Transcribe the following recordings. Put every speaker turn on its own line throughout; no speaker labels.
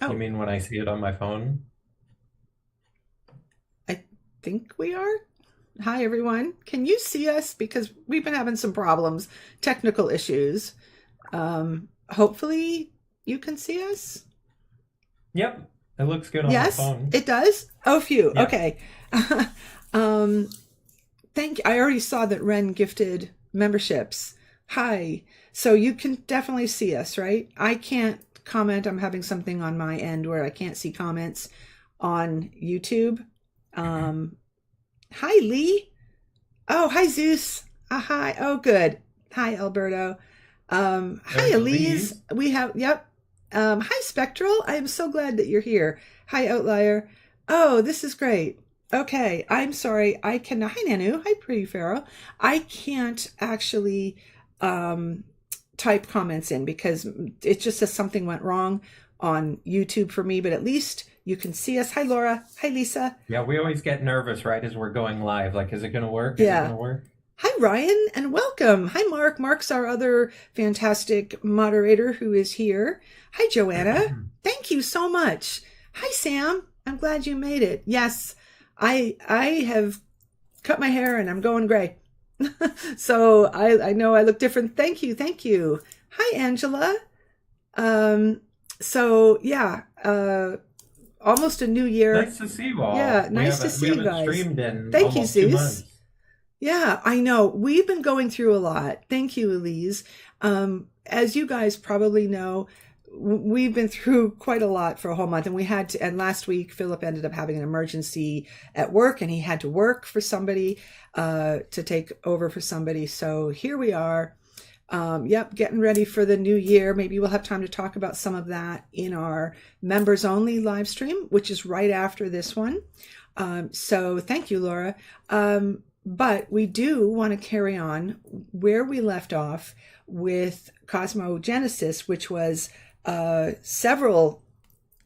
You
Oh,
mean when I see it on my phone?
I think we are. Hi, everyone. Can you see us? Because we've been having some problems, technical issues. Hopefully, you can see us.
Yep, it looks good on my
Yes,
phone.
it does. Oh, phew.
Yep.
Okay. um, thank you. I already saw that Ren gifted memberships. Hi. So you can definitely see us, right? I can't comment. I'm having something on my end where I can't see comments on YouTube. Um, Hi, Lee. Oh, hi, Zeus. Hi. Oh, good. Hi, Alberto. Hi,
There's
Elise.
Elise.
We have, yep. Hi, Spectral. I am so glad that you're here. Hi, Outlier. Oh, this is great. Okay, I'm sorry. I cannot. Hi, Nanu. Hi, Pretty Pharaoh. I can't actually um, type comments in because it just says something went wrong on YouTube for me, but at least you can see us. Hi, Laura. Hi, Lisa.
Yeah, we always get nervous right as we're going live. Like, is it going to work? Is it going
Yeah.
to work?
Hi, Ryan, and welcome. Hi, Mark. Mark's our other fantastic moderator who is here. Hi, Joanna. Thank you so much. Hi, Sam. I'm glad you made it. Yes, I have cut my hair and I'm going gray. So I know I look different. Thank you. Thank you. Hi, Angela. Um, so yeah, almost a new year.
Nice to see you
Yeah,
all.
nice to
We
see you
haven't
guys.
streamed in
Thank you,
almost two
Zeus.
months.
Yeah, I know. We've been going through a lot. Thank you, Elise. As you guys probably know, we've been through quite a lot for a whole month, and we had to. And last week, Philip ended up having an emergency at work, and he had to work for somebody to take over for somebody. So here we are. Yep, getting ready for the new year. Maybe we'll have time to talk about some of that in our members only live stream, which is right after this one. So thank you, Laura. But we do want to carry on where we left off with Cosmogenesis, which was several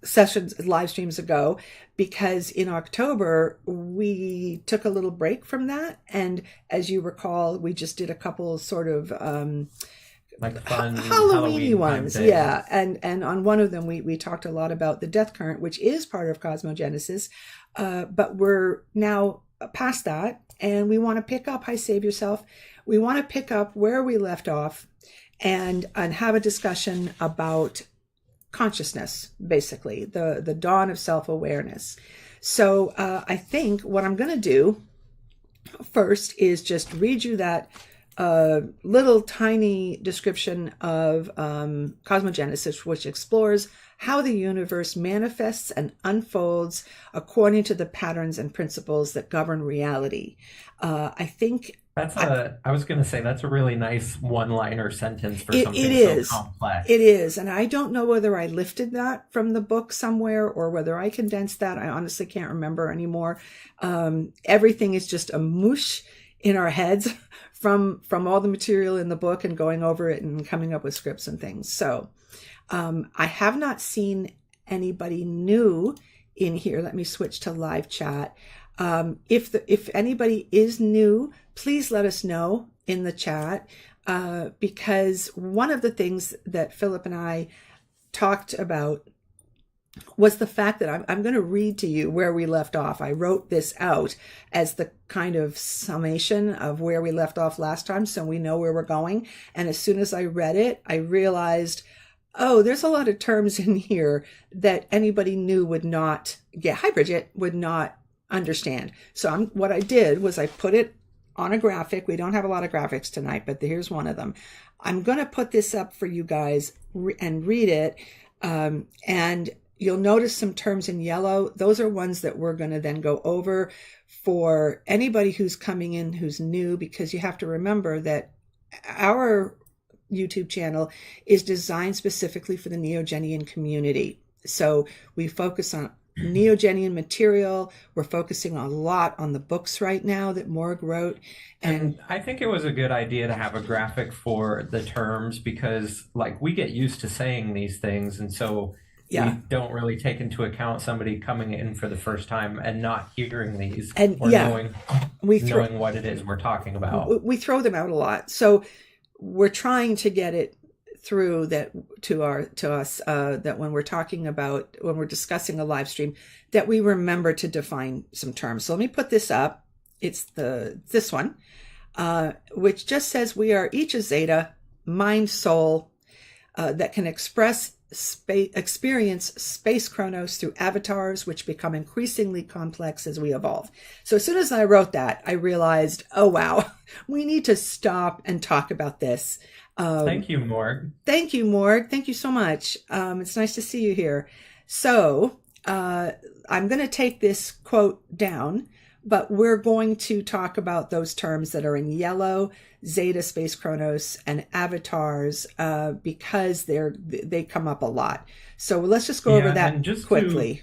sessions, live streams ago, because in October we took a little break from that. And as you recall, we just did a couple sort of
Like fun
Halloweeny
Halloween time
ones, yeah.
things.
And on one of them, we talked a lot about the death current, which is part of Cosmogenesis. But we're now past that, and we want to pick up. Hi, save yourself. We want to pick up where we left off, and have a discussion about consciousness, basically the dawn of self awareness. So I think what I'm going to do first is just read you that little tiny description of cosmogenesis, which explores how the universe manifests and unfolds according to the patterns and principles that govern reality. I think
I was going to say, that's a really nice one-liner sentence for
it
something so
is. It
complex.
is. And I don't know whether I lifted that from the book somewhere or whether I condensed that. I honestly can't remember anymore. Everything is just a moosh in our heads from all the material in the book and going over it and coming up with scripts and things. So I have not seen anybody new in here. Let me switch to live chat. If anybody is new, please let us know in the chat, because one of the things that Philip and I talked about was the fact that I'm going to read to you where we left off. I wrote this out as the kind of summation of where we left off last time, so we know where we're going. And as soon as I read it, I realized, oh, there's a lot of terms in here that anybody new would not get. Hi, Bridget, would not understand. So what I did was I put it on a graphic. We don't have a lot of graphics tonight, but here's one of them. I'm going to put this up for you guys and read it. And you'll notice some terms in yellow. Those are ones that we're going to then go over for anybody who's coming in who's new, because you have to remember that our YouTube channel is designed specifically for the Neogenian community. So we focus on Neogenian material. We're focusing a lot on the books right now that Morg wrote. And
And I think it was a good idea to have a graphic for the terms because, like, we get used to saying these things, and so we
yeah,
don't really take into account somebody coming in for the first time and not hearing these
and
or
yeah, we throw
knowing what it is we're talking about.
we throw them out a lot. So we're trying to get it through that to us that when we're discussing a live stream, that we remember to define some terms. So let me put this up. It's this one, which just says we are each a zeta, mind, soul, that can experience space chronos through avatars, which become increasingly complex as we evolve. So as soon as I wrote that, I realized, oh wow, we need to stop and talk about this.
Thank you, Morg.
Thank you, Morg. Thank you so much. It's nice to see you here. So I'm going to take this quote down, but we're going to talk about those terms that are in yellow, Zeta, Space Chronos, and avatars, because they come up a lot. So let's just go over that quickly.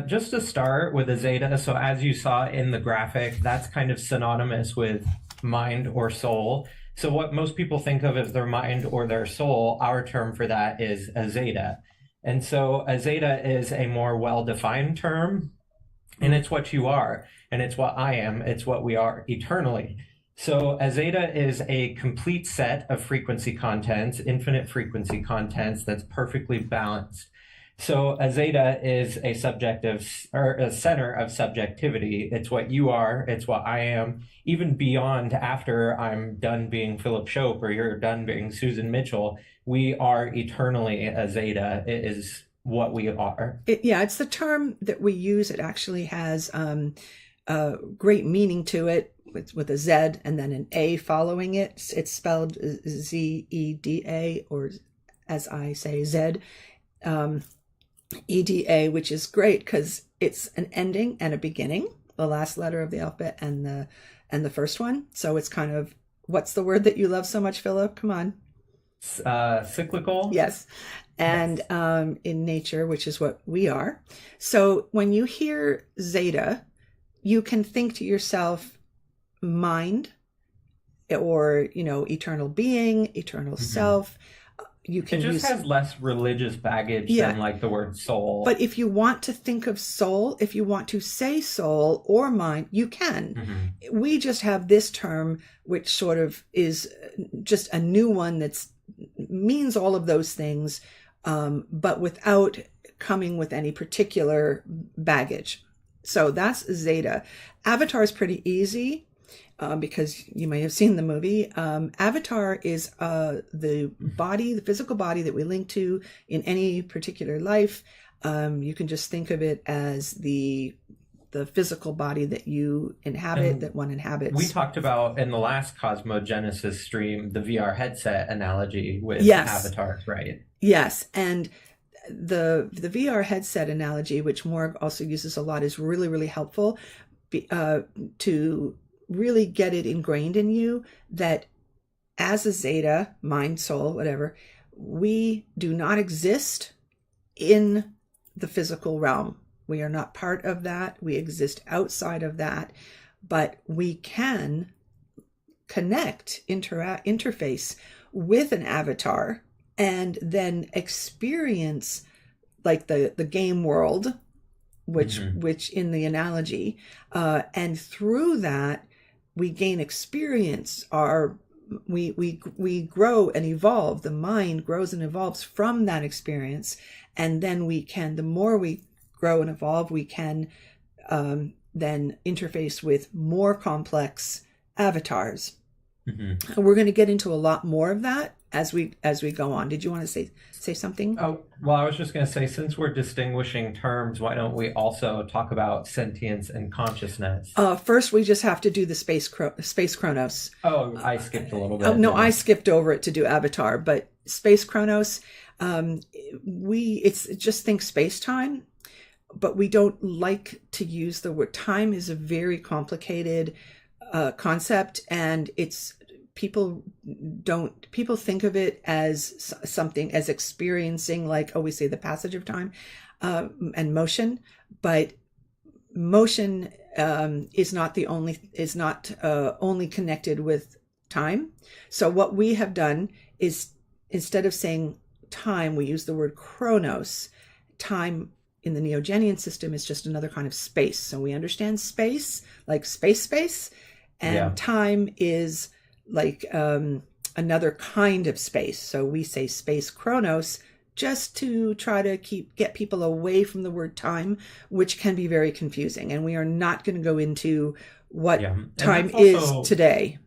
Just to start with a Zeta, so as you saw in the graphic, that's kind of synonymous with mind or soul. So what most people think of as their mind or their soul, our term for that is a Zeta. And so a Zeta is a more well-defined term, and it's what you are, and it's what I am, it's what we are eternally. So a Zeta is a complete set of frequency contents, infinite frequency contents that's perfectly balanced. So a Zeta is a center of subjectivity. It's what you are, it's what I am, even beyond after I'm done being Philip Shope or you're done being Susan Mitchell. We are eternally a Zeta. It is what we are.
It's the term that we use. It actually has great meaning to it with a Z and then an A following it. It's spelled Zeda, or as I say, Z. EDA, which is great because it's an ending and a beginning, the last letter of the alphabet and the first one. So it's kind of, what's the word that you love so much, Philip? Come on.
Cyclical.
Yes. And in nature, which is what we are. So when you hear Zeta, you can think to yourself mind, or eternal being, eternal self. You can
has less religious baggage than like the word soul.
But if you want to think of soul, if you want to say soul or mind, you can. We just have this term, which sort of is just a new one that means all of those things, but without coming with any particular baggage. So that's Zeta. Avatar is pretty easy. Because you may have seen the movie. Avatar is the physical body that we link to in any particular life. You can just think of it as the physical body that you inhabit, that one inhabits.
We talked about in the last Cosmogenesis stream the VR headset analogy with avatars, right?
Yes, and the VR headset analogy, which Morg also uses a lot, is really, really helpful to really get it ingrained in you that as a Zeta, mind, soul, whatever, we do not exist in the physical realm. We are not part of that. We exist outside of that, but we can connect, interface with an avatar and then experience like the game world, which in the analogy, and through that, we gain experience. We grow and evolve. The mind grows and evolves from that experience, and then the more we grow and evolve, we can then interface with more complex avatars. And we're going to get into a lot more of that as we go on. Did you want to say something?
Oh, well, I was just going to say, since we're distinguishing terms, why don't we also talk about sentience and consciousness?
First, we just have to do the space chronos.
Oh, I skipped a little bit.
Oh, no, I skipped over it to do Avatar, but space chronos, it's just think space time, but we don't like to use the word. Time is a very complicated concept, and people think of it as something, as experiencing, like, we say the passage of time and motion, but motion is not only connected with time. So what we have done is, instead of saying time, we use the word chronos. Time in the Neogenian system is just another kind of space. So we understand space like space, and time is like another kind of space. So we say space chronos just to try to get people away from the word time, which can be very confusing. And we are not going to go into what time is today.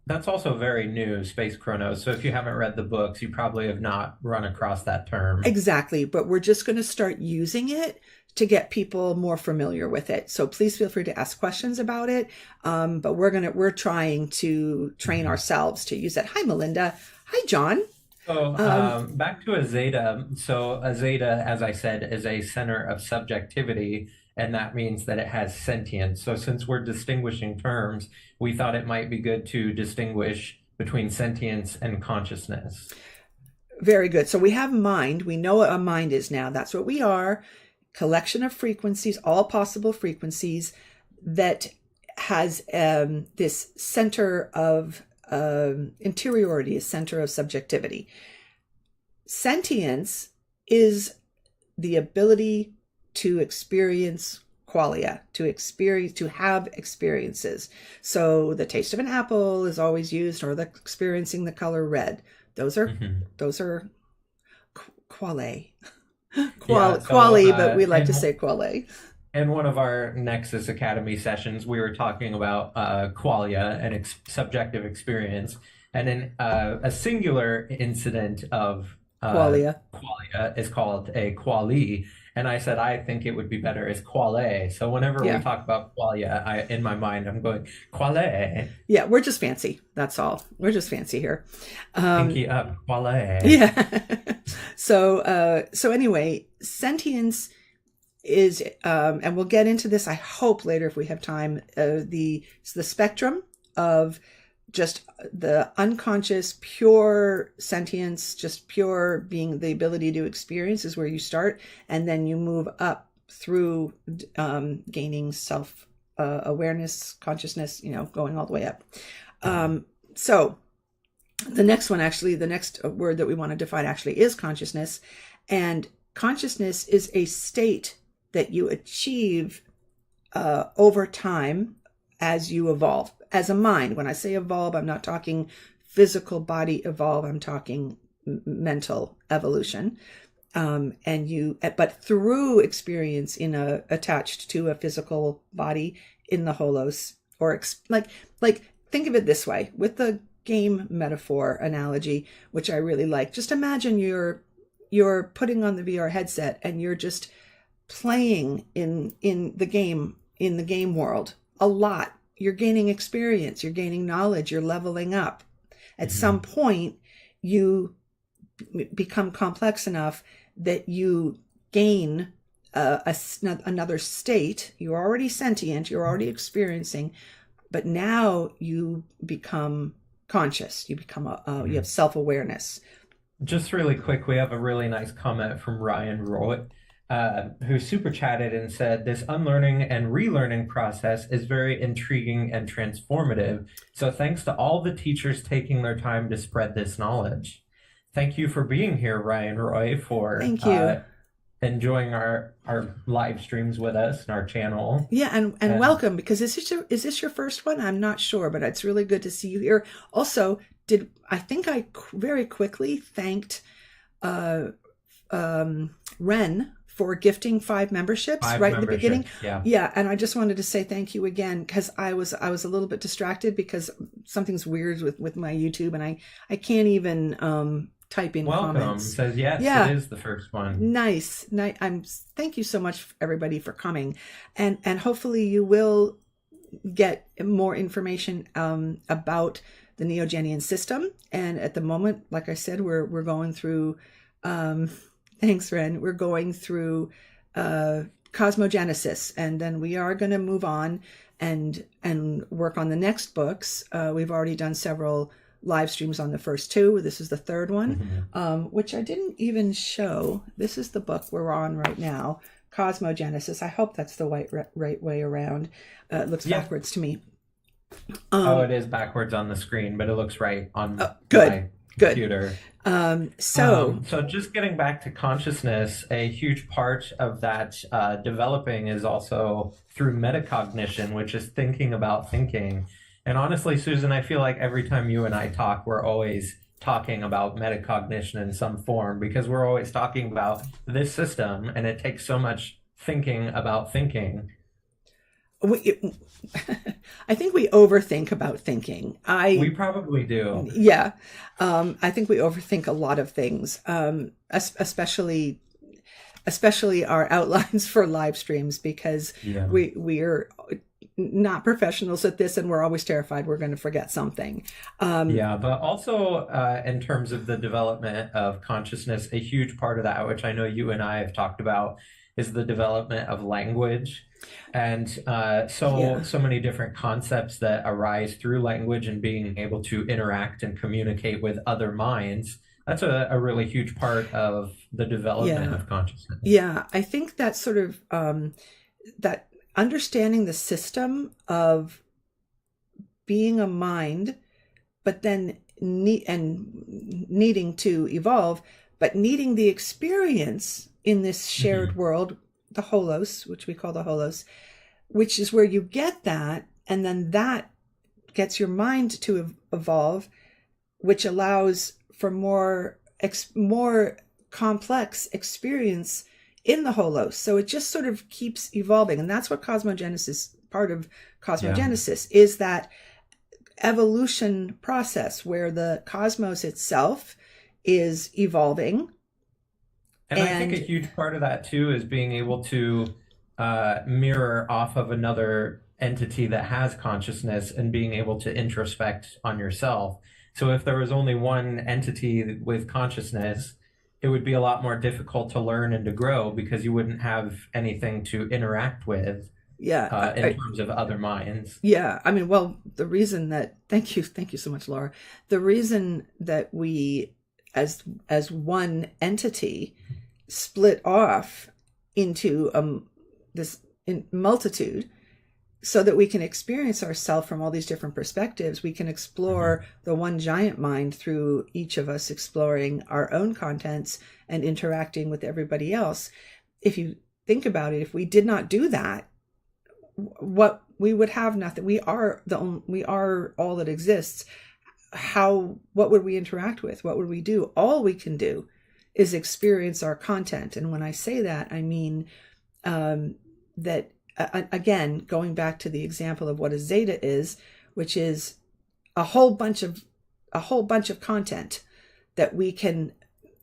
That's also very new, space chronos. So if you haven't read the books, you probably have not run across that term.
Exactly. But we're just going to start using it to get people more familiar with it. So please feel free to ask questions about it. But we're trying to train ourselves to use it. Hi, Melinda. Hi, John.
So back to a zeta. So a zeta, as I said, is a center of subjectivity, and that means that it has sentience. So since we're distinguishing terms, we thought it might be good to distinguish between sentience and consciousness.
Very good. So we have mind. We know what a mind is now. That's what we are. Collection of frequencies, all possible frequencies that has this center of interiority, a center of subjectivity. Sentience is the ability to experience qualia, to have experiences. So the taste of an apple is always used, or the experiencing the color red. Those are quale. Quali, but we like to say quale.
In one of our Nexus Academy sessions, we were talking about qualia and subjective experience. And in a singular incident of qualia is called a quali. And I said, I think it would be better as quale. So whenever we talk about qualia, in my mind, I'm going, quale.
Yeah, we're just fancy. That's all. We're just fancy here.
Pinky up, quale.
Yeah. So anyway, sentience is, and we'll get into this, I hope, later if we have time, the spectrum of just the unconscious, pure sentience, just pure being the ability to experience is where you start. And then you move up through gaining self-awareness, consciousness, going all the way up. So the next one, actually, the next word that we want to define actually is consciousness. And consciousness is a state that you achieve over time as you evolve. As a mind, when I say evolve, I'm not talking physical body evolve, I'm talking mental evolution. But through experience attached to a physical body in the holos, or like think of it this way, with the game metaphor analogy, which I really like. Just imagine you're putting on the VR headset and you're just playing in the game world a lot. You're gaining experience, you're gaining knowledge, you're leveling up. At some point, you become complex enough that you gain another state. You're already sentient, you're already experiencing, but now you become conscious. You become you have self-awareness.
Just really quick, we have a really nice comment from Ryan Roy, who super chatted and said, this unlearning and relearning process is very intriguing and transformative. So thanks to all the teachers taking their time to spread this knowledge. Thank you for being here, Ryan Roy, for
Thank you.
Enjoying our live streams with us and our channel.
Yeah, and welcome, because is this your first one? I'm not sure, but it's really good to see you here. Also, I think I very quickly thanked Ren for gifting 5 memberships in the beginning. Yeah. And I just wanted to say thank you again, because I was a little bit distracted because something's weird with my YouTube, and I can't even type in comments.
Says yes, it is the first one.
Nice. Thank you so much, everybody, for coming, and hopefully you will get more information about the Neogenian system. And at the moment, like I said, we're going through. Thanks, Ren. We're going through Cosmogenesis, and then we are going to move on and work on the next books. We've already done several live streams on the first 2. This is the 3rd one, which I didn't even show. This is the book we're on right now, Cosmogenesis. I hope that's the right way around. It looks backwards to me.
It is backwards on the screen, but it looks right on my computer.
So
just getting back to consciousness, a huge part of that developing is also through metacognition, which is thinking about thinking. And honestly, Susan, I feel like every time you and I talk, we're always talking about metacognition in some form because we're always talking about this system and it takes so much thinking about thinking.
We, I think we overthink about thinking.
We probably do.
Yeah, I think we overthink a lot of things, especially our outlines for live streams, because
Yeah.
we're not professionals at this, and we're always terrified we're going to forget something.
Yeah, but also in terms of the development of consciousness, a huge part of that, which I know you and I have talked about, is the development of language. And
Yeah,
so many different concepts that arise through language and being able to interact and communicate with other minds. That's a really huge part of the development
yeah,
of consciousness.
yeah. I think that sort of that understanding the system of being a mind, but then needing to evolve, but needing the experience in this shared
Mhm.
world, the holos, which we call the holos, which is where you get that, and then that gets your mind to evolve, which allows for more complex experience in the holos. So it just sort of keeps evolving, and that's what cosmogenesis, part of
Yeah.
cosmogenesis, is that evolution process where the cosmos itself is evolving.
And I think a
And
huge part of that too is being able to mirror off of another entity that has consciousness and being able to introspect on yourself. So if there was only one entity with consciousness, it would be a lot more difficult to learn and to grow because you wouldn't have anything to interact with
yeah,
in terms of other minds.
yeah, I mean, well, the reason that thank you so much, Laura. The reason that we, as one entity, split off into this multitude, so that we can experience ourselves from all these different perspectives. We can explore
Mhm.
the one giant mind through each of us exploring our own contents and interacting with everybody else. If you think about it, if we did not do that, what we would have nothing. We are all that exists. What would we interact with? What would we do? All we can do is experience our content. And when I say that, I mean that again, going back to the example of what a zeta is, which is a whole bunch of content that we can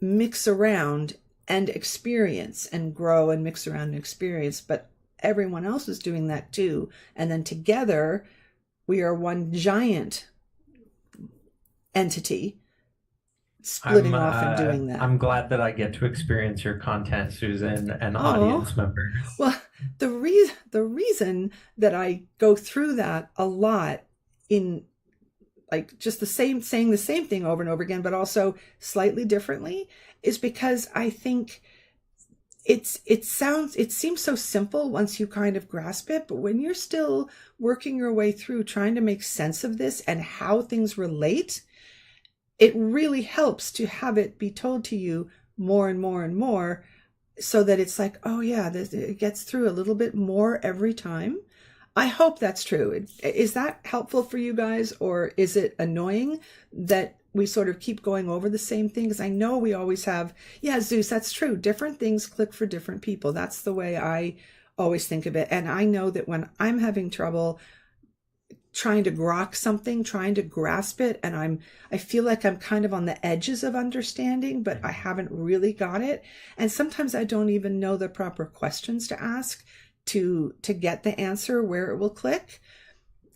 mix around and experience and grow and mix around and experience, but everyone else is doing that too. And then together we are one giant entity splitting off and doing that.
I'm glad that I get to experience your content, Susan, and
Oh,
audience members.
well, the reason that I go through that a lot, in like just saying the same thing over and over again, but also slightly differently, is because I think it seems so simple once you kind of grasp it, but when you're still working your way through trying to make sense of this and how things relate, it really helps to have it be told to you more and more and more, so that it's like, oh yeah, it gets through a little bit more every time. I hope that's true. Is that helpful for you guys, or is it annoying that we sort of keep going over the same thing? Because I know we always have, yeah, Zeus, that's true. Different things click for different people. That's the way I always think of it. And I know that when I'm having trouble trying to grok something, trying to grasp it, and I feel like I'm kind of on the edges of understanding, but I haven't really got it. And sometimes I don't even know the proper questions to ask to get the answer where it will click.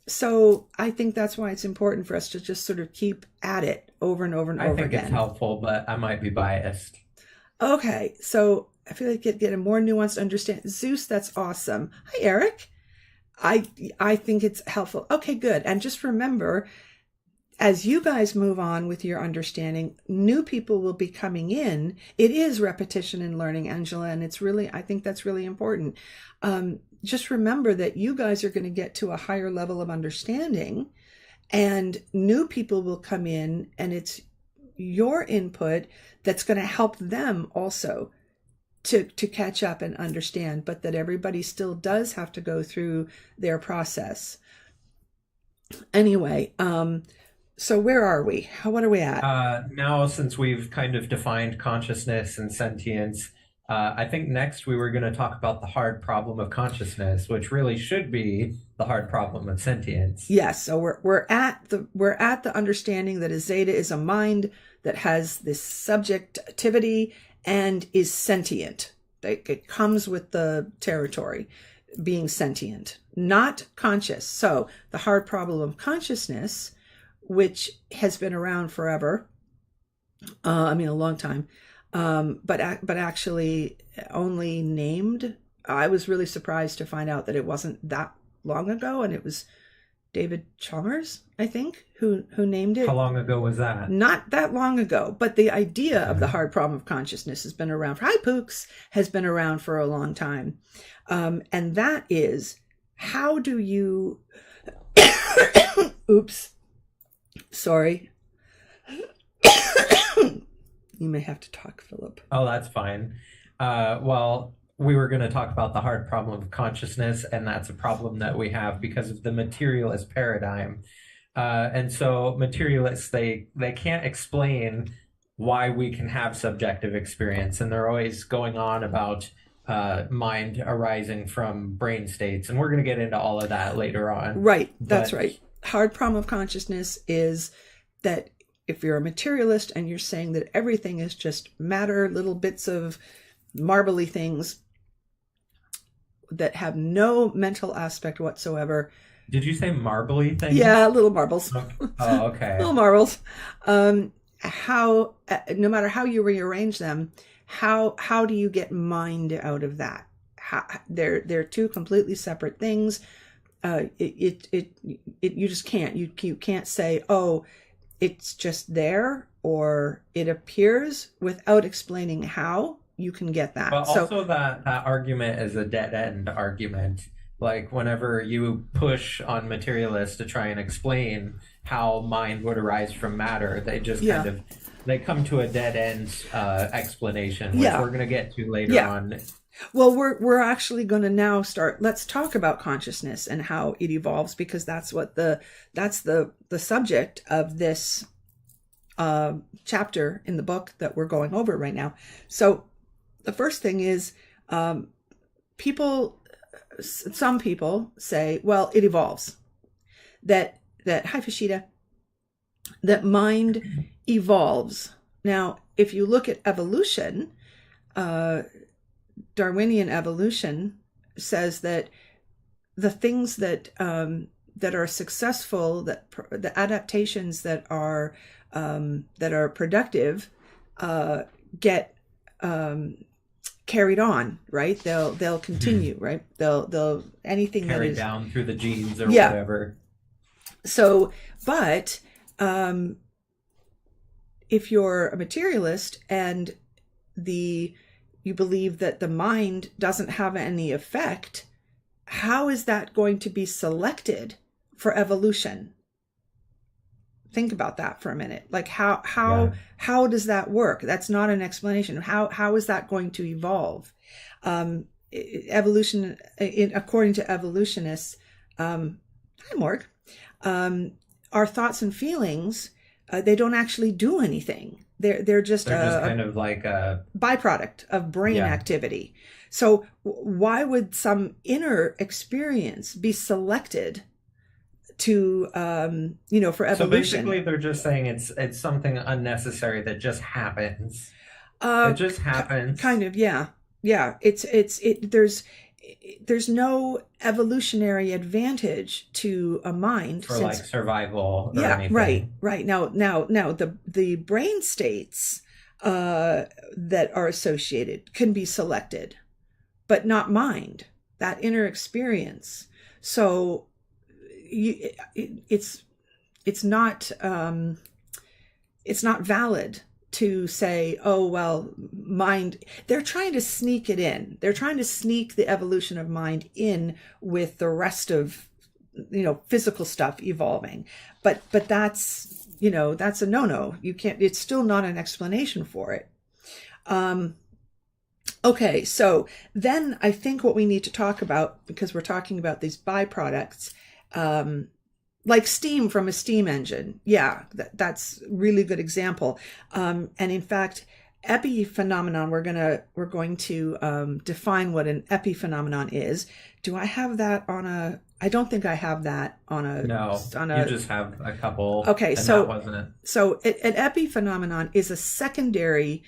So I think that's why it's important for us to just sort of keep at it over and over and
I
over
think it's
again.
helpful, but I might be biased.
Okay, so I feel like get a more nuanced understanding. Zeus, that's awesome. Hi, Eric. I think it's helpful. Okay, good. And just remember, as you guys move on with your understanding, new people will be coming in. It is repetition and learning, Angela, and I think that's really important. Just remember that you guys are going to get to a higher level of understanding, and new people will come in, and it's your input that's going to help them also to catch up and understand, but that everybody still does have to go through their process. Anyway, so where are we? What are we at?
Now, since we've kind of defined consciousness and sentience, I think next we were going to talk about the hard problem of consciousness, which really should be the hard problem of sentience.
Yes, so we're at the understanding that a zeta is a mind that has this subjectivity and is sentient. It comes with the territory, being sentient, not conscious. So the hard problem of consciousness, which has been around forever, I mean a long time, but actually only named. I was really surprised to find out that it wasn't that long ago, and it was David Chalmers, I think, who named it.
How long ago was that?
Not that long ago, but the idea of the hard problem of consciousness has been around. Hi, Pooks has been around for a long time, and that is how do you? Oops, sorry. You may have to talk, Philip.
Oh, that's fine. Well, we were going to talk about the hard problem of consciousness, and that's a problem that we have because of the materialist paradigm. And so materialists, they can't explain why we can have subjective experience, and they're always going on about mind arising from brain states, and we're going to get into all of that later on.
Right, that's right. Hard problem of consciousness is that if you're a materialist and you're saying that everything is just matter, little bits of marbly things that have no mental aspect whatsoever.
Did you say marbly things?
Yeah, little marbles.
Oh, okay.
Little marbles. How, no matter how you rearrange them, how do you get mind out of that? They're two completely separate things. You just can't. You can't say, oh, it's just there, or it appears, without explaining how you can get that.
But also that argument is a dead end argument. Like whenever you push on materialists to try and explain how mind would arise from matter, they just they come to a dead end explanation, which we're going to get to later on.
Well, we're actually going to now start. Let's talk about consciousness and how it evolves, because that's the subject of this chapter in the book that we're going over right now. So the first thing is, some people say, well, it evolves. That hi Fashida, that mind evolves. Now, if you look at evolution, Darwinian evolution says that the things that are successful, the adaptations that are productive, get carried on, right? They'll continue, right? They'll anything
carried
that is
down through the genes or whatever.
So, but if you're a materialist and you believe that the mind doesn't have any effect, how is that going to be selected for evolution? Think about that for a minute. Like how does that work? That's not an explanation. How is that going to evolve? Evolution, according to evolutionists, hi Morg, our thoughts and feelings, they don't actually do anything. They're just
kind of like a
byproduct of brain activity. So why would some inner experience be selected to for evolution?
So basically they're just saying it's something unnecessary that just happens. It just happens.
Kind of, yeah. There's no evolutionary advantage to a mind
for like survival or anything.
Right. Now the brain states that are associated can be selected, but not mind, that inner experience. So it's not valid to say, oh, well, mind, they're trying to sneak it in. They're trying to sneak the evolution of mind in with the rest of, physical stuff evolving. But that's, that's a no-no. You can't, it's still not an explanation for it. Okay, so then I think what we need to talk about, because we're talking about these byproducts, like steam from a steam engine. Yeah, that's really good example. And in fact, epiphenomenon, we're going to define what an epiphenomenon is. Do I have that on a? I don't think I have that on a.
No,
On
you
a.
just have a couple,
Okay,
and
so
that wasn't it.
an epiphenomenon is a secondary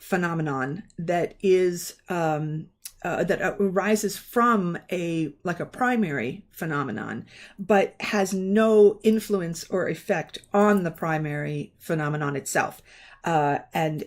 phenomenon that is that arises from a primary phenomenon, but has no influence or effect on the primary phenomenon itself, and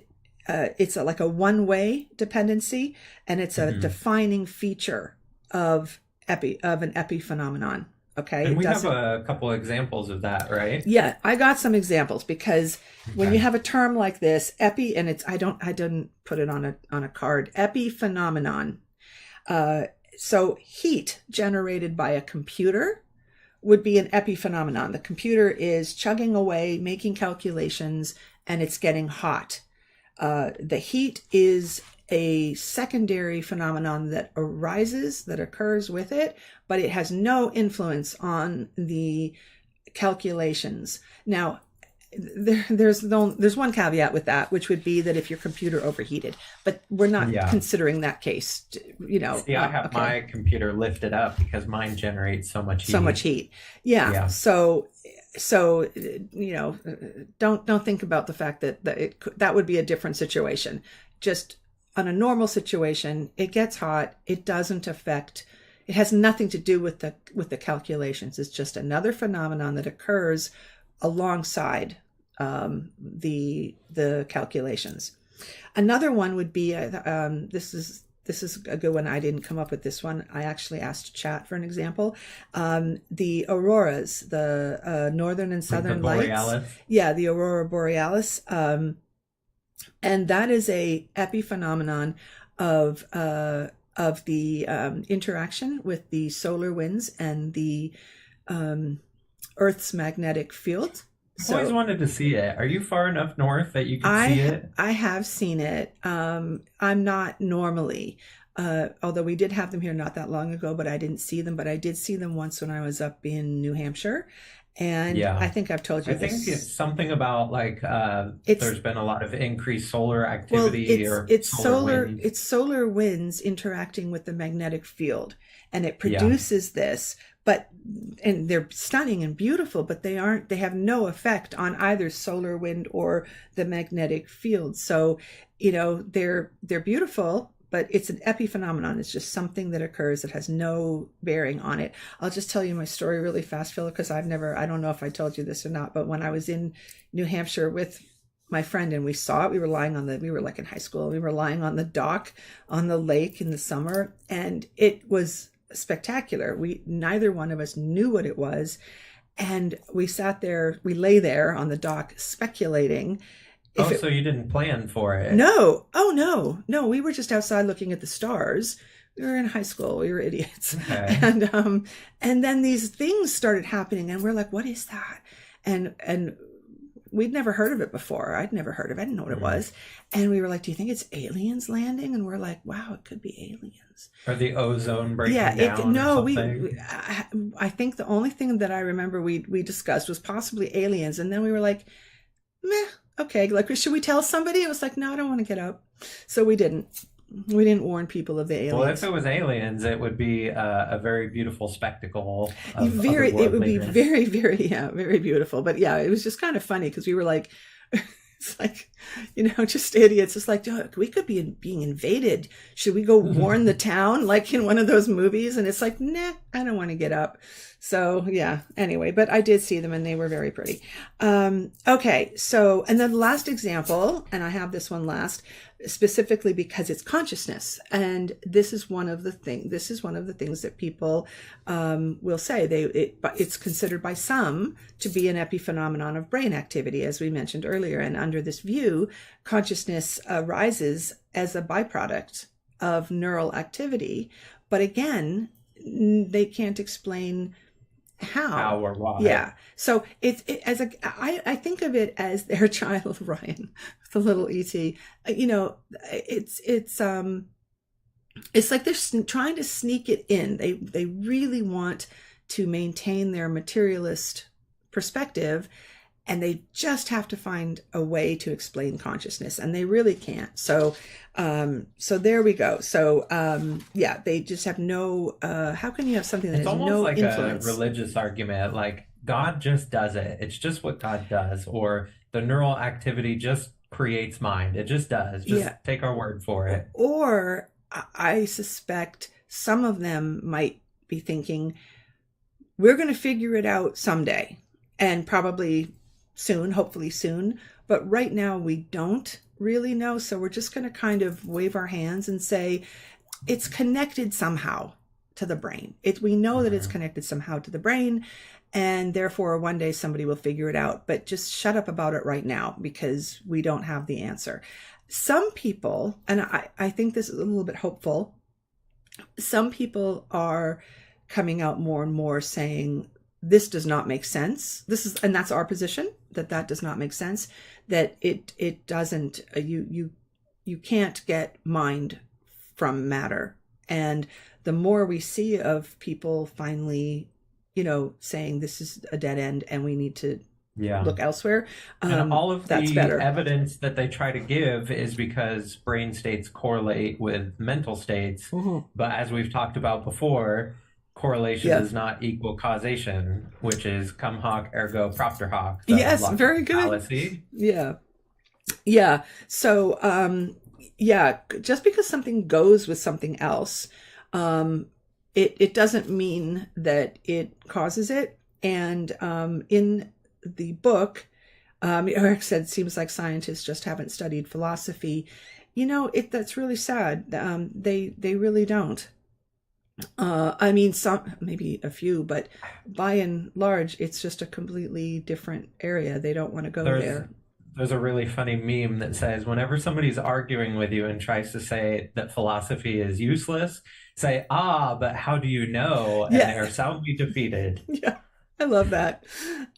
it's like a one-way dependency, and it's a defining feature of an epiphenomenon. Okay,
And we have a couple examples of that, right?
Yeah, I got some examples because when you have a term like this, and it's I didn't put it on a card. Epiphenomenon. So heat generated by a computer would be an epiphenomenon. The computer is chugging away, making calculations, and it's getting hot. The heat is a secondary phenomenon that occurs with it, but it has no influence on the calculations. Now, there's one caveat with that, which would be that if your computer overheated, but we're not considering that case.
See, I have my computer lifted up because mine generates so much heat.
Yeah. So don't think about the fact that that would be a different situation. Just on a normal situation, it gets hot. It doesn't affect. It has nothing to do with the calculations. It's just another phenomenon that occurs alongside the calculations. Another one would be this is a good one. I didn't come up with this one. I actually asked chat for an example. The auroras, the northern and southern lights. Yeah, the aurora borealis. And that is a epiphenomenon of the interaction with the solar winds and the Earth's magnetic field.
I've always wanted to see it. Are you far enough north that you can see it?
I have seen it. I'm not normally, although we did have them here not that long ago, but I didn't see them. But I did see them once when I was up in New Hampshire. And I think I've told you
this. I think it's something about there's been a lot of increased solar activity
it's solar winds interacting with the magnetic field, and it produces this. And they're stunning and beautiful, but they have no effect on either solar wind or the magnetic field. So, they're beautiful, but it's an epiphenomenon. It's just something that occurs that has no bearing on it. I'll just tell you my story really fast, Phil, because I don't know if I told you this or not, but when I was in New Hampshire with my friend and we saw it, we were like in high school, we were lying on the dock on the lake in the summer, and it was spectacular. Neither one of us knew what it was. And we lay there on the dock speculating.
So you didn't plan for it?
No. Oh, no. We were just outside looking at the stars. We were in high school. We were idiots.
Okay.
And then these things started happening, and we're like, what is that? And we'd never heard of it before. I'd never heard of it. I didn't know what it was. And we were like, do you think it's aliens landing? And we're like, wow, it could be aliens.
Or the ozone breaking down? No,
I think the only thing that I remember we discussed was possibly aliens. And then we were like, meh. Okay, should we tell somebody? It was like, no, I don't want to get up. So we didn't warn people of the aliens.
Well, if it was aliens, it would be a very beautiful spectacle.
It would be very, very, very beautiful. But yeah, it was just kind of funny because we were like, it's like, just idiots. It's like, we could be being invaded. Should we go warn the town like in one of those movies? And it's like, nah, I don't want to get up. So yeah, anyway, but I did see them and they were very pretty. Okay. So, and then the last example, and I have this one last specifically because it's consciousness. And this is one of the things that people, will say it's considered by some to be an epiphenomenon of brain activity, as we mentioned earlier. And under this view, consciousness arises as a byproduct of neural activity. But again, they can't explain how
or why.
Yeah. So I think of it as their child Ryan, the little ET. It's like they're trying to sneak it in. They really want to maintain their materialist perspective, and they just have to find a way to explain consciousness, and they really can't. So there we go. So yeah, they just have no how can you have something that
It's
has
almost
no
like
influence?
a religious argument, like God just does it. It's just what God does, or the neural activity just creates mind. It just does. Just
Yeah.
take our word for it.
Or I suspect some of them might be thinking, we're going to figure it out someday, and probably soon, hopefully soon. But right now we don't really know. So we're just going to kind of wave our hands and say it's connected somehow to the brain. We know that it's connected somehow to the brain, and therefore one day somebody will figure it out. But just shut up about it right now, because we don't have the answer. Some people, and I think this is a little bit hopeful, some people are coming out more and more saying this does not make sense. And that's our position, that does not make sense, that it doesn't, you can't get mind from matter. And the more we see of people finally, saying this is a dead end and we need to look elsewhere,
and all of
that's
the
better.
evidence that they try to give is because brain states correlate with mental states. But as we've talked about before, correlation does not equal causation, which is cum hoc ergo propter hoc.
Yes, very good.
Fallacy.
Yeah. So, just because something goes with something else, it doesn't mean that it causes it. And in the book, Eric said, it seems like scientists just haven't studied philosophy. That's really sad. They really don't. I mean, some, maybe a few, but by and large, it's just a completely different area. They don't want to go there.
There's a really funny meme that says, whenever somebody's arguing with you and tries to say that philosophy is useless, say, but how do you know? And they're soundly defeated.
Yeah, I love that.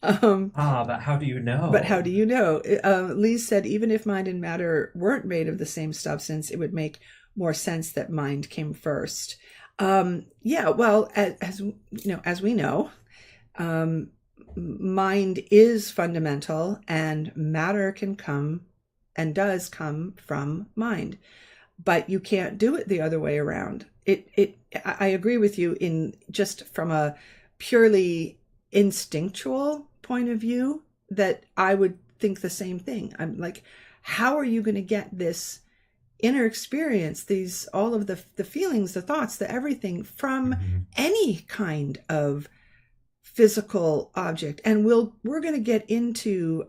But how do you know?
But how do you know? Lee said, even if mind and matter weren't made of the same substance, it would make more sense that mind came first. Well, as we know, mind is fundamental, and matter can come and does come from mind, but you can't do it the other way around. I agree with you in just from a purely instinctual point of view that I would think the same thing. I'm like, how are you going to get this inner experience, all of the feelings, the thoughts, the everything from any kind of physical object? And we're going to get into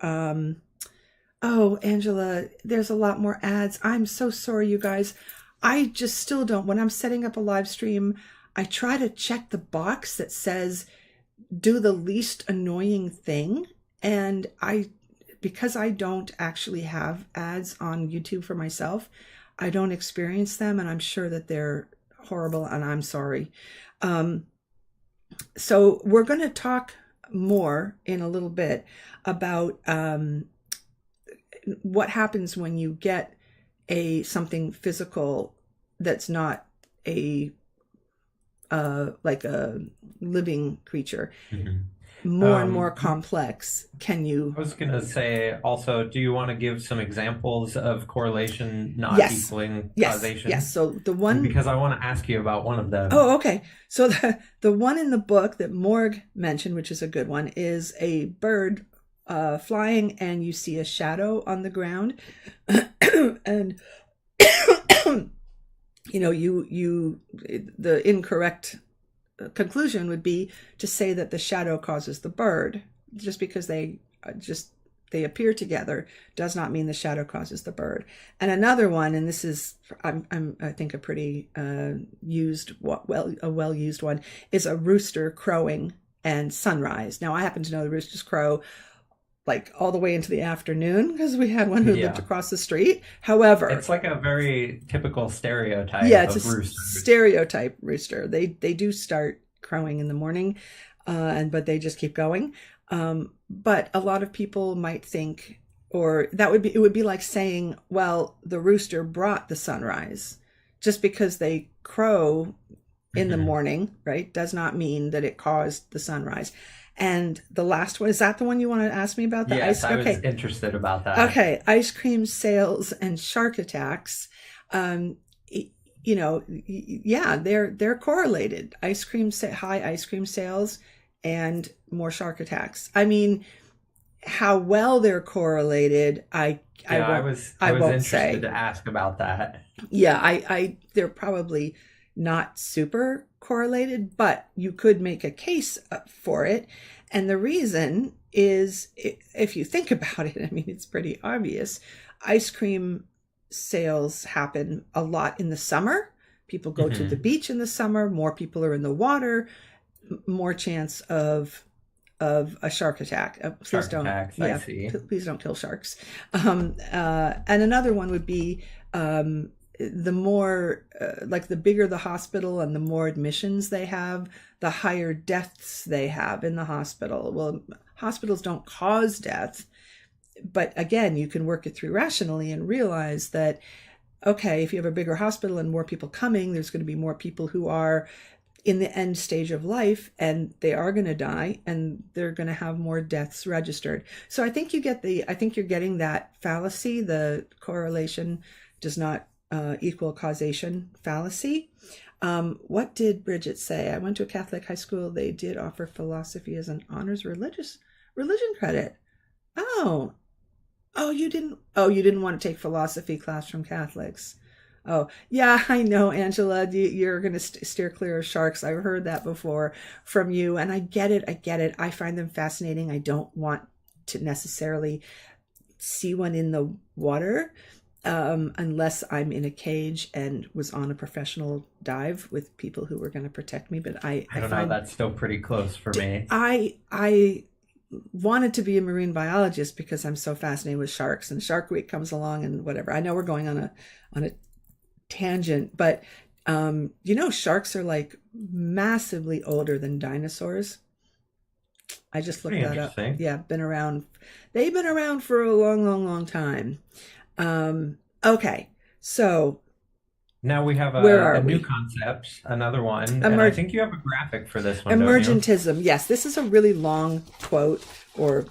Angela, there's a lot more ads. I'm so sorry, you guys. I just still don't, when I'm setting up a live stream, I try to check the box that says do the least annoying thing, and because I don't actually have ads on YouTube for myself, I don't experience them, and I'm sure that they're horrible, and I'm sorry. So we're going to talk more in a little bit about what happens when you get something physical that's not like a living creature. More and more complex. Can you?
I was going to say also, do you want to give some examples of correlation not equaling causation?
Yes. So the one,
because I want to ask you about one of them.
Oh, okay. So the one in the book that Morg mentioned, which is a good one, is a bird flying, and you see a shadow on the ground, and the incorrect conclusion would be to say that the shadow causes the bird. Just because they appear together does not mean the shadow causes the bird. And another one, and this is I think a pretty well used one, is a rooster crowing and sunrise. Now I happen to know the roosters crow like all the way into the afternoon because we had one who lived across the street. However,
it's like a very typical stereotype.
It's
of
a stereotype rooster. They do start crowing in the morning, but they just keep going. But a lot of people might think, or it would be like saying, well, the rooster brought the sunrise. Just because they crow in the
Mhm.
morning, right, does not mean that it caused the sunrise. And the last one, is that the one you want to ask me about? The
Yes,
ice?
I was
Okay.
interested about that.
Okay. Ice cream sales and shark attacks. Um, yeah, they're correlated. High ice cream sales and more shark attacks. I mean, how well they're correlated, I
Yeah,
won't
I
I
was
won't
interested
say.
to ask about that.
Yeah, I they're probably not super correlated, but you could make a case for it. And the reason is, if you think about it, I mean, it's pretty obvious. Ice cream sales happen a lot in the summer. People go to the
Hmm.
beach in the summer, more people are in the water, more chance of a shark attack. Please
Shark
don't,
attacks, I
yeah,
see.
please don't kill sharks. And another one would be, the more, like the bigger the hospital and the more admissions they have, the higher deaths they have in the hospital. Well, hospitals don't cause death, but again, you can work it through rationally and realize that, okay, if you have a bigger hospital and more people coming, there's going to be more people who are in the end stage of life, and they are going to die, and they're going to have more deaths registered. So I think you're getting that fallacy. The correlation does not equal causation fallacy. What did Bridget say? I went to a Catholic high school. They did offer philosophy as an honors religion credit. Oh, you didn't want to take philosophy class from Catholics. Oh, yeah, I know, Angela. You're going to steer clear of sharks. I've heard that before from you, and I get it. I get it. I find them fascinating. I don't want to necessarily see one in the water, unless I'm in a cage and was on a professional dive with people who were going to protect me. But
I don't know, that's still pretty close for me.
I wanted to be a marine biologist because I'm so fascinated with sharks, and Shark Week comes along and whatever. I know we're going on a tangent, but sharks are like massively older than dinosaurs. I just looked
Pretty
that up.
interesting.
Yeah, been around. They've been around for a long, long, long time. Okay, so
Now we have
where are
a new
we?
concept, another one, and I
Emerg-
think you have a graphic for this one, don't you?
Emergentism. Yes, this is a really long quote or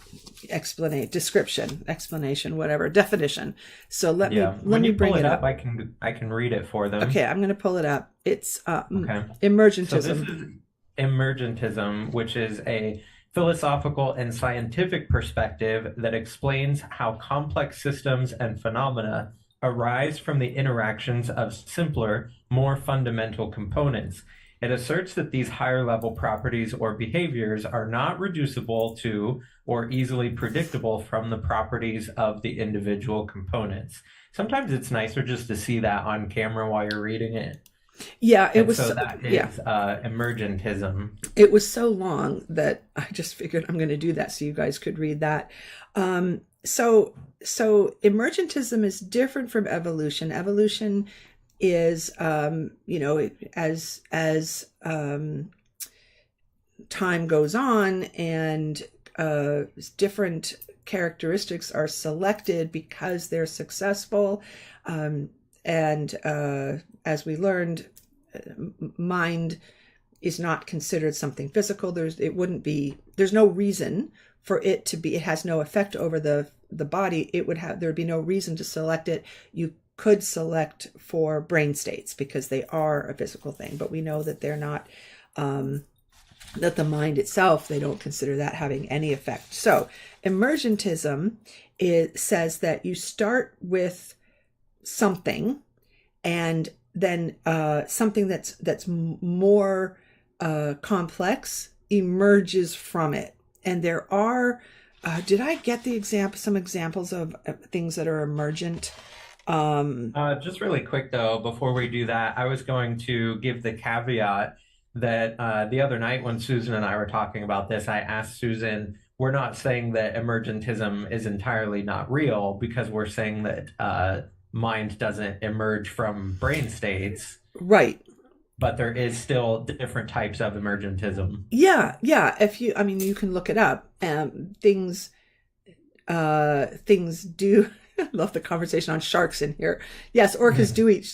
explanation, whatever, definition. So
Yeah.
let
When
me
you pull
bring
it
it
up,
up.
I can read it for them.
Okay, I'm going to pull it up. It's
Okay. So this
emergentism.
is emergentism, which is a philosophical and scientific perspective that explains how complex systems and phenomena arise from the interactions of simpler, more fundamental components. It asserts that these higher level properties or behaviors are not reducible to or easily predictable from the properties of the individual components. Sometimes it's nicer just to see that on camera while you're reading it.
Yeah,
And so that
yeah,
is emergentism.
it was so long that I just figured I'm going to do that so you guys could read that. So emergentism is different from evolution. Evolution is, as time goes on and different characteristics are selected because they're successful, and as we learned, mind is not considered something physical. There's no reason for it to be. It has no effect over the body. There'd be no reason to select it. You could select for brain states because they are a physical thing, but we know that they're not, that the mind itself, they don't consider that having any effect. So emergentism says that you start with something, and then something that's more complex emerges from it. And there are, did I get some examples of things that are emergent?
Just really quick though, before we do that, I was going to give the caveat that the other night when Susan and I were talking about this, I asked Susan, we're not saying that emergentism is entirely not real because we're saying that mind doesn't emerge from brain states,
Right.
but there is still different types of emergentism.
Yeah. You can look it up. Things do. Love the conversation on sharks in here. Yes, orcas do eat.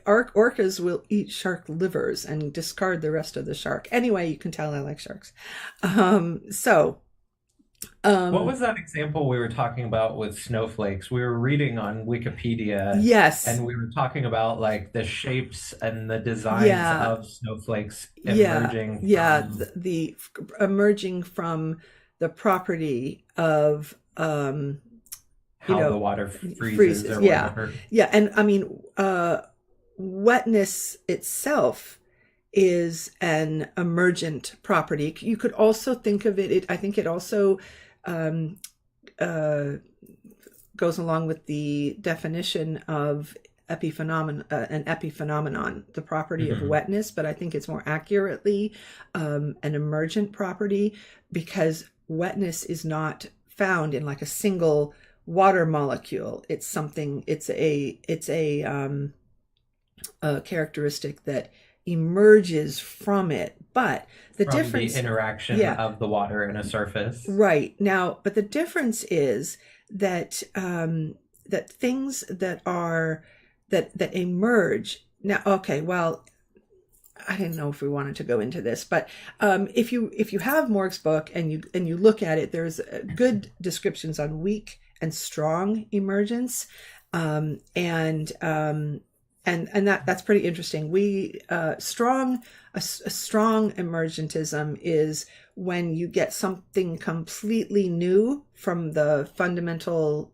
Orcas will eat shark livers and discard the rest of the shark. Anyway, you can tell I like sharks. So,
What was that example we were talking about with snowflakes? We were reading on Wikipedia
yes,
and we were talking about like the shapes and the designs
yeah,
of snowflakes
yeah,
emerging
yeah.
from
The emerging from the property of you
how the
know
water freezes
freezes.
or
Yeah,
whatever.
yeah, and I mean wetness itself is an emergent property. You could also think of it, I think it also um, uh, goes along with the definition of an epiphenomenon, the property of
Hmm.
wetness, but I think it's more accurately an emergent property, because wetness is not found in like a single water molecule. It's something, a characteristic that emerges from it. But the
From the
difference,
interaction
yeah,
of the water and a surface.
right now, but the difference is that that things that are that emerge now. Okay, well, I didn't know if we wanted to go into this, but if you have Morg's book and you look at it, there's good descriptions on weak and strong emergence, and that's pretty interesting. We strong a strong emergentism is when you get something completely new from the fundamental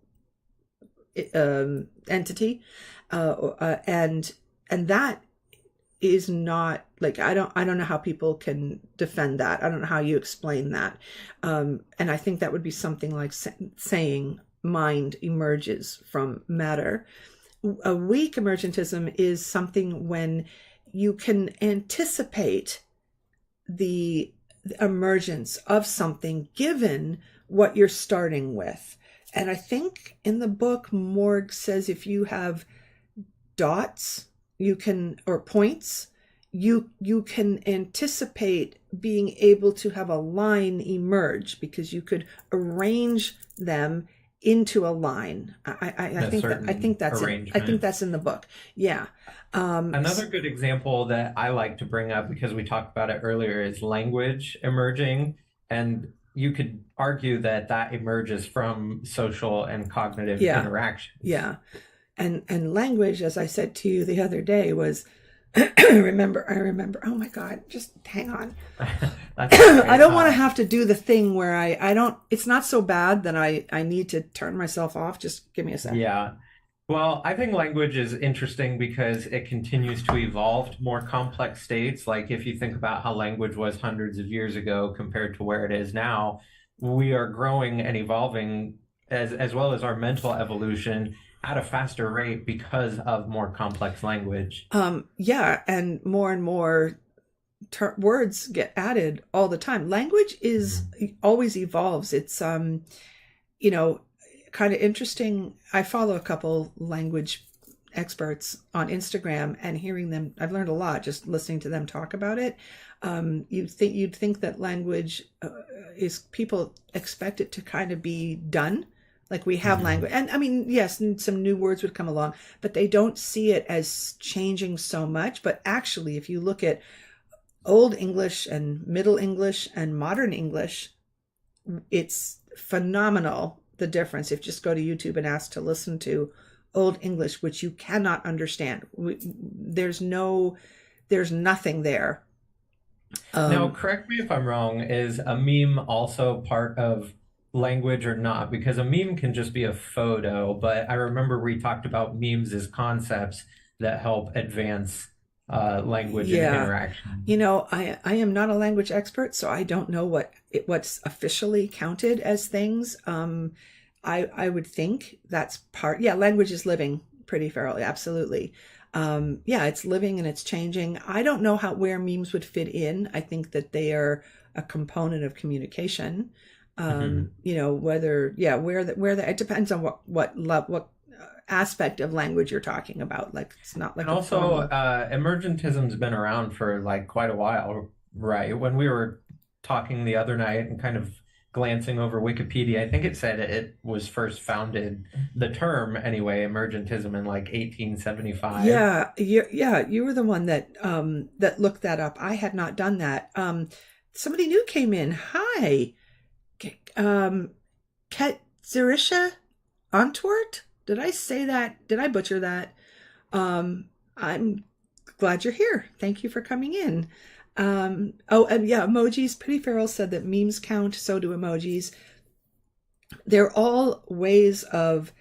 entity, and that is not like, I don't know how people can defend that. I don't know how you explain that, and I think that would be something like saying mind emerges from matter. A weak emergentism is something when you can anticipate the emergence of something given what you're starting with. And I think in the book, Morg says if you have dots, you can, or points, you can anticipate being able to have a line emerge because you could arrange them into a line. I
A
think
certain
I think
arrangement.
that's in the book. Yeah.
Another good example that I like to bring up because we talked about it earlier is language emerging. And you could argue that that emerges from social and cognitive
yeah.
interactions.
Yeah. And language, as I said to you the other day, was I remember, oh my God, just hang on.
That's
I
okay.
don't want to have to do the thing where I don't, it's not so bad that I need to turn myself off. Just give me a sec.
Yeah. Well, I think language is interesting because it continues to evolve to more complex states. Like if you think about how language was hundreds of years ago compared to where it is now, we are growing and evolving as well as our mental evolution at a faster rate because of more complex language.
Yeah, and more words get added all the time. Language is
Mhm.
always evolves. It's you know, kind of interesting. I follow a couple language experts on Instagram, and hearing them, I've learned a lot just listening to them talk about it. You'd think that language is, people expect it to kind of be done. Like we have language,
Mhm.
and I mean, yes, some new words would come along, but they don't see it as changing so much. But actually, if you look at Old English and Middle English and Modern English, it's phenomenal the difference. If you just go to YouTube and ask to listen to Old English, which you cannot understand, there's nothing there.
Now,
Um,
correct me if I'm wrong, is a meme also part of language or not? Because a meme can just be a photo, but I remember we talked about memes as concepts that help advance language and
yeah,
interaction.
I am not a language expert, so I don't know what's officially counted as things. I would think that's part. Yeah, language is living pretty fairly, absolutely. Yeah, it's living and it's changing. I don't know where memes would fit in. I think that they are a component of communication.
Mhm.
Whether, yeah, where it depends on what aspect of language you're talking about. Like it's not
And
like a
also,
formal.
emergentism's been around for like quite a while, right? When we were talking the other night and kind of glancing over Wikipedia. I think it said it was first founded, the term anyway, emergentism in like 1875.
Yeah, you were the one that that looked that up. I had not done that. Somebody new came in. Hi. Katzerisha Antwort? Did I say that? Did I butcher that? I'm glad you're here. Thank you for coming in. Oh, and yeah, emojis. Pretty Feral said that memes count, so do emojis. They're all ways of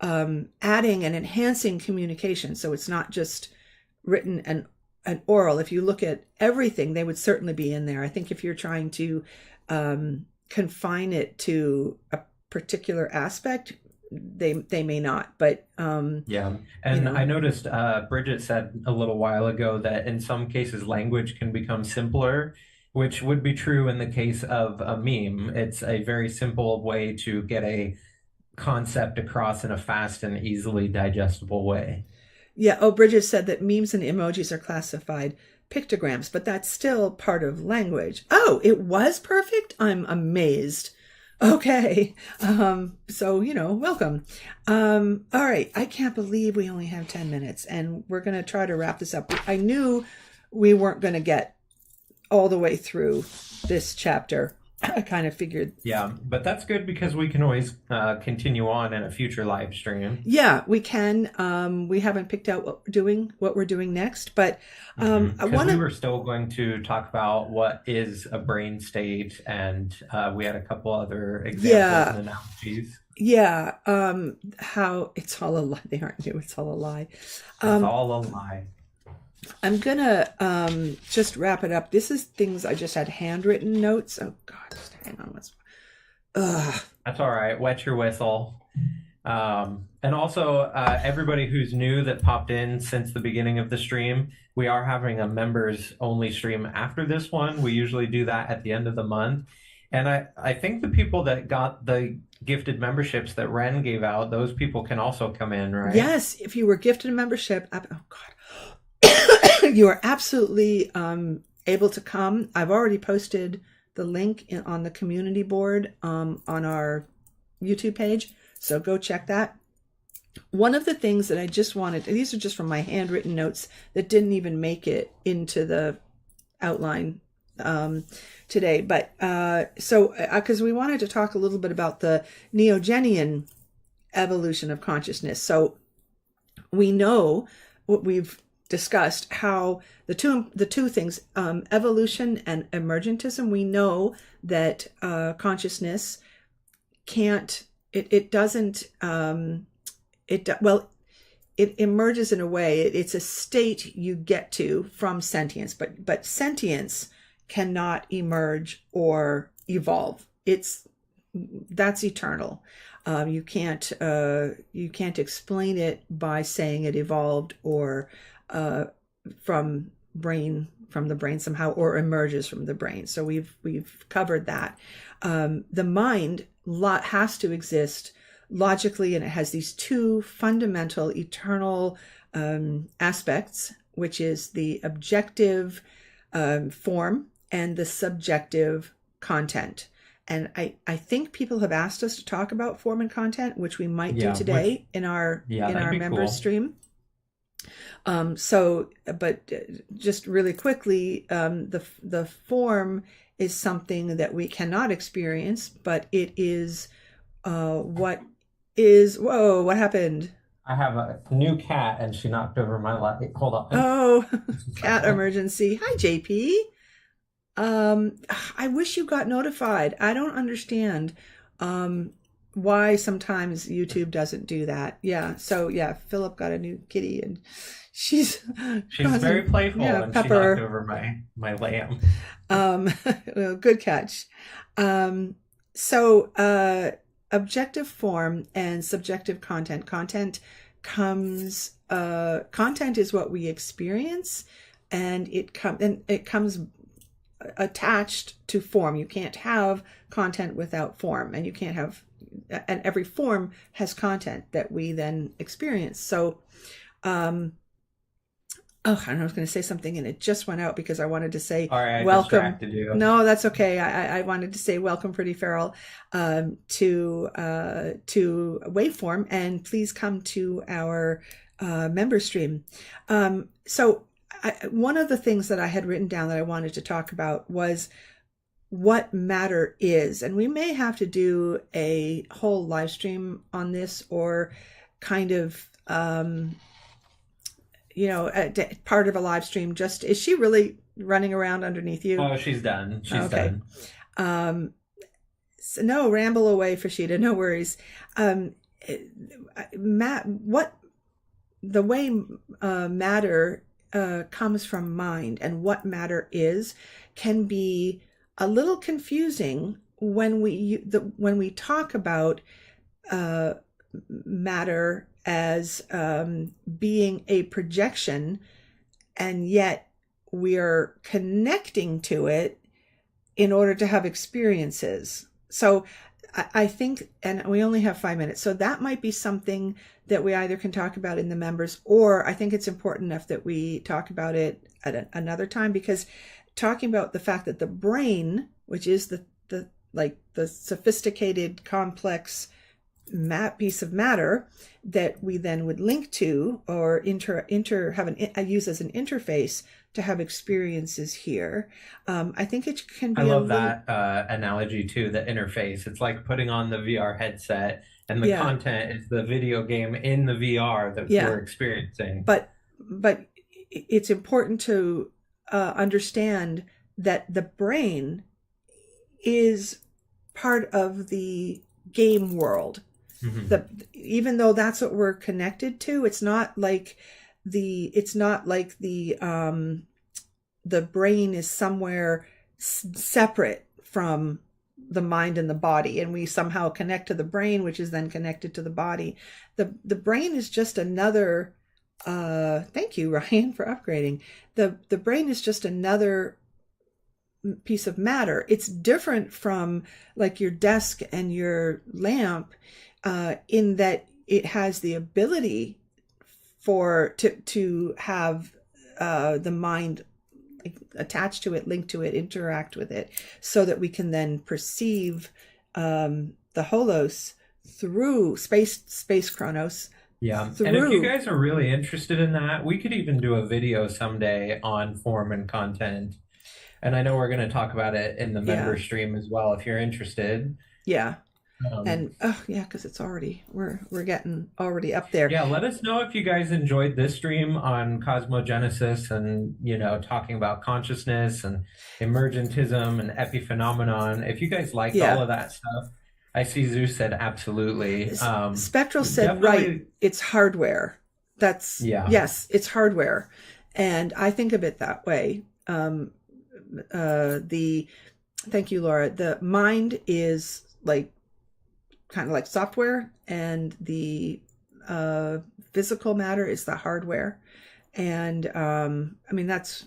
adding and enhancing communication. So it's not just written and oral. If you look at everything, they would certainly be in there. I think if you're trying to confine it to a particular aspect, they may not, but
yeah. And I noticed Bridget said a little while ago that in some cases language can become simpler, which would be true in the case of a meme. It's a very simple way to get a concept across in a fast and easily digestible way.
Yeah. Oh, Bridget said that memes and emojis are classified pictograms, but that's still part of language. Oh, it was perfect. I'm amazed. Okay. So, welcome. All right. I can't believe we only have 10 minutes and we're going to try to wrap this up. I knew we weren't going to get all the way through this chapter. I kind of figured.
Yeah, but that's good because we can always continue on in a future live stream.
Yeah, we can. We haven't picked out what we're doing next, but
we were still going to talk about what is a brain state, and we had a couple other examples and analogies.
Yeah, how it's all a lie. They aren't new. It's all a lie.
It's all a lie.
I'm gonna just wrap it up. This is things I just had handwritten notes. Oh God, just hang on.
That's all right. Wet your whistle. And also, everybody who's new that popped in since the beginning of the stream, we are having a members only stream after this one. We usually do that at the end of the month. And I think the people that got the gifted memberships that Ren gave out, those people can also come in, right?
Yes, if you were gifted a membership, oh God. You are absolutely able to come. I've already posted the link on the community board on our YouTube page, so go check that. One of the things that I just wanted, these are just from my handwritten notes that didn't even make it into the outline today, but because we wanted to talk a little bit about the Neogenian evolution of consciousness. So we know what we've discussed, how the two things, evolution and emergentism, we know that consciousness can't, it emerges in a way, it's a state you get to from sentience, but sentience cannot emerge or evolve. That's eternal. You can't explain it by saying it evolved or from the brain somehow, or emerges from the brain. So we've covered that. The mind has to exist logically, and it has these two fundamental eternal aspects, which is the objective form and the subjective content. And I think people have asked us to talk about form and content, which we might do today in our members stream. But just really quickly, the form is something that we cannot experience, but it is what happened?
I have a new cat and she knocked over my light. Hold on.
Oh, cat emergency. Hi, JP. I wish you got notified. I don't understand why sometimes YouTube doesn't do that. Yeah. So yeah, Philip got a new kitty and she's
very playful, and Pepper. She knocked over my lamb.
Well, good catch. Objective form and subjective content. Content is what we experience, and it comes attached to form. You can't have content without form, and every form has content that we then experience. So Oh, I was going to say something and it just went out because I wanted to say
Sorry, I
welcome.
distracted you.
No, that's okay. I wanted to say welcome, Pretty Feral, to Waveform, and please come to our member stream. One of the things that I had written down that I wanted to talk about was what matter is, and we may have to do a whole live stream on this, or kind of part of a live stream. Just, is she really running around underneath you?
Oh, she's done. She's
Okay.
done.
So no, ramble away, Fashida. No worries. Matt, what the way matter comes from mind, and what matter is, can be a little confusing when we talk about matter as being a projection, and yet we are connecting to it in order to have experiences. So I think, and we only have 5 minutes, so that might be something that we either can talk about in the members, or I think it's important enough that we talk about it at another time, because talking about the fact that the brain, which is the sophisticated, complex piece of matter that we then would link to, or use as an interface to have experiences here. I think it can be.
I love that analogy too. The interface. It's like putting on the VR headset, and the content is the video game in the VR that we're experiencing.
But it's important to understand that the brain is part of the game world. Mm-hmm. Even though that's what we're connected to, it's not like the brain is somewhere separate from the mind and the body, and we somehow connect to the brain, which is then connected to the body. The brain is just another. Thank you, Ryan, for upgrading. The brain is just another piece of matter. It's different from like your desk and your lamp, in that it has the ability to have the mind attached to it, linked to it, interact with it, so that we can then perceive the holos through space chronos.
Yeah. And if you guys are really interested in that, we could even do a video someday on form and content. And I know we're going to talk about it in the member stream as well, if you're interested.
Yeah. Because it's already, we're getting already up there.
Yeah, let us know if you guys enjoyed this stream on Cosmogenesis, and talking about consciousness and emergentism and epiphenomenon. If you guys liked all of that stuff, I see Zeus said absolutely.
Spectral said right, it's hardware. Yes, it's hardware, and I think of it that way. Thank you, Laura. The mind is kind of like software, and the physical matter is the hardware. And that's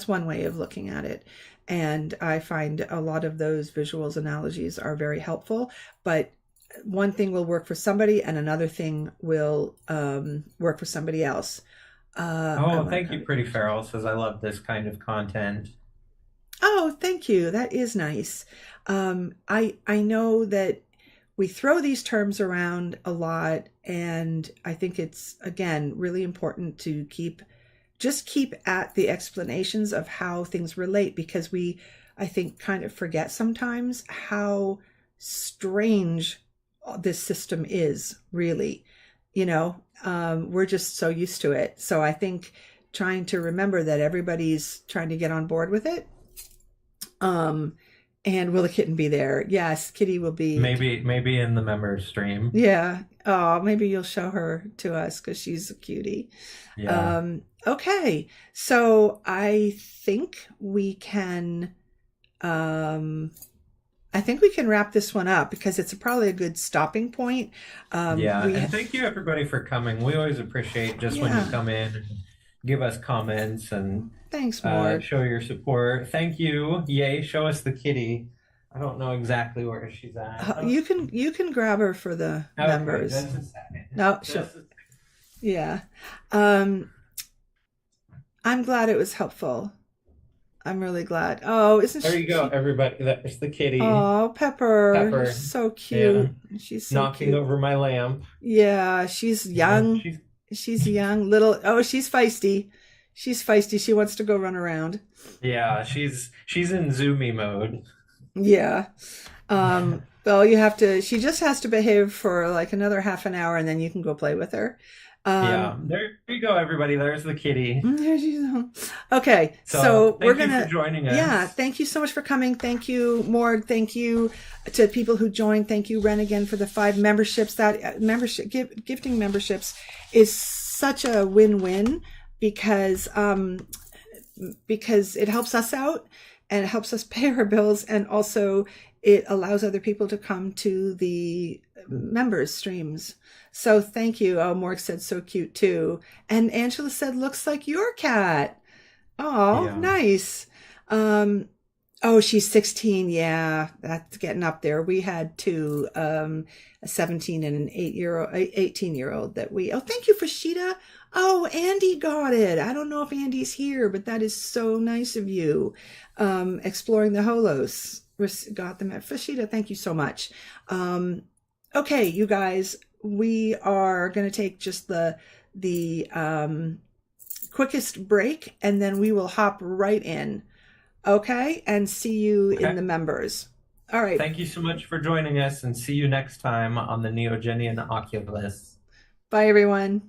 one way of looking at it. And I find a lot of those visuals analogies are very helpful, but one thing will work for somebody and another thing will work for somebody else.
Thank you, Pretty Feral says, I love this kind of content.
Oh, thank you. That is nice. I know that we throw these terms around a lot, and I think it's, again, really important to keep at the explanations of how things relate, because we, I think, kind of forget sometimes how strange this system is, really. We're just so used to it. So I think trying to remember that everybody's trying to get on board with it. And will the kitten be there? Yes, Kitty will be.
Maybe in the member stream.
Yeah. Oh, maybe you'll show her to us because she's a cutie.
Yeah.
Okay. So I think we can. I think we can wrap this one up because it's probably a good stopping point.
And thank you everybody for coming. We always appreciate when you come in and give us comments and
thanks, Mort.
Show your support. Thank you. Yay, show us the kitty. I don't know exactly where she's at.
You can grab her for the members.
Just a second.
No, yeah. I'm glad it was helpful. I'm really glad. Oh, isn't
There you go,
she?
everybody. There's the kitty,
Oh, Pepper, you're
Pepper.
so
Yeah,
cute. She's so
knocking
cute.
over my lamp.
Yeah, she's
Yeah,
young. She's young, little. Oh, she's feisty. She's feisty. She wants to go run around.
yeah, she's in zoomy mode.
Yeah. Well, you have to, she just has to behave for like another half an hour and then you can go play with her.
Yeah,
Um,
there you go, everybody. There's the kitty.
there she's, okay,
So
so we're
thank you for
gonna,
joining
yeah,
us.
thank you so much for coming. Thank you, Mord. Thank you to people who joined. Thank you, Ren, again for the 5 memberships. That gifting memberships is such a win-win because it helps us out and it helps us pay our bills, and also it allows other people to come to the members streams. So thank you. Oh, Morg said so cute too. And Angela said looks like your cat. Oh,
Yeah.
nice. Oh, she's 16. Yeah, that's getting up there. We had 2, a 17 and an 18-year-old that we, oh, thank you for Sheeta. Oh, Andy got it. I don't know if Andy's here, but that is so nice of you. Exploring the Holos. Got them at Fashida. Thank you so much. Okay, you guys, we are going to take just the quickest break, and then we will hop right in. Okay, and see you in
Okay.
the members. All right.
Thank you so much for joining us, and see you next time on the Neogenian Oculus.
Bye, everyone.